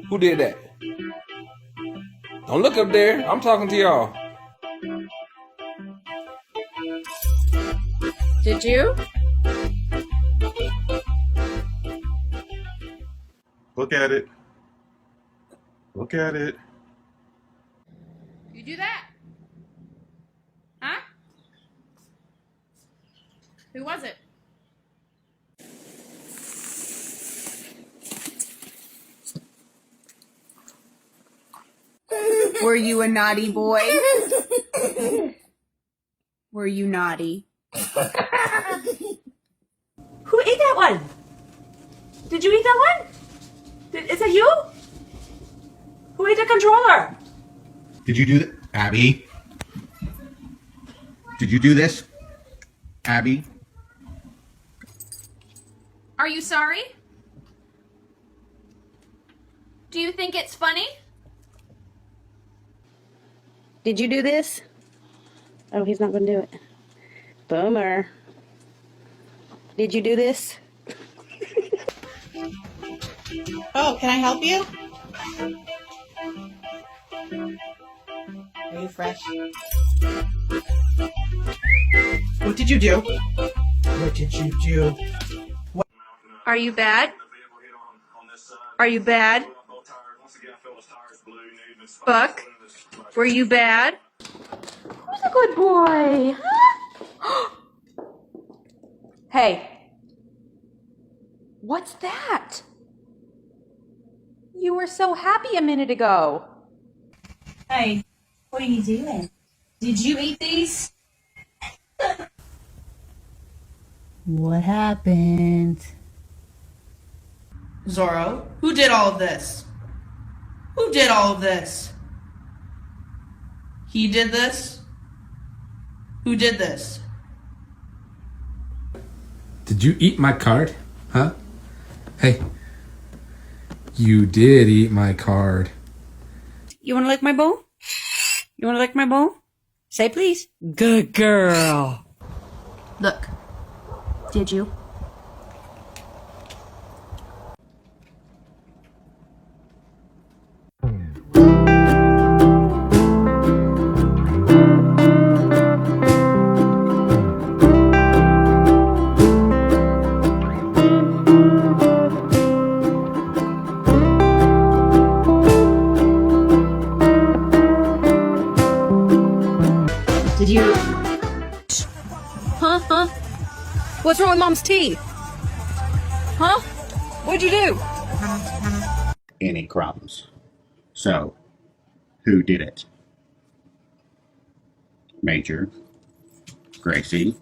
Who did that? Don't look up there. I'm talking to y'all. Did you? Look at it. Look at it. You do that? Huh? Who was it? Were you a naughty boy? Were you naughty? Who ate that one? Did you eat that one? Is that you? Who ate the controller? Did you do that? Abby? Did you do this? Abby? Are you sorry? Do you think it's funny? Did you do this? Oh, he's not going to do it. Bummer. Did you do this? Oh, can I help you? Are you fresh? What did you do? What did you do? Are you bad? Are you bad? Buck, were you bad? Who's a good boy? Huh? Hey, what's that? You were so happy a minute ago. Hey, what are you doing? Did you eat these? What happened? Zorro, who did all of this? Who did all of this? He did this? Who did this? Did you eat my card? Huh? Hey. You did eat my card. You want to lick my bowl? You want to lick my bowl? Say please. Good girl. Look. Did you? Did you? Huh? What's wrong with Mom's teeth? Huh? What'd you do? Any crumbs. So, who did it? Major, Gracie,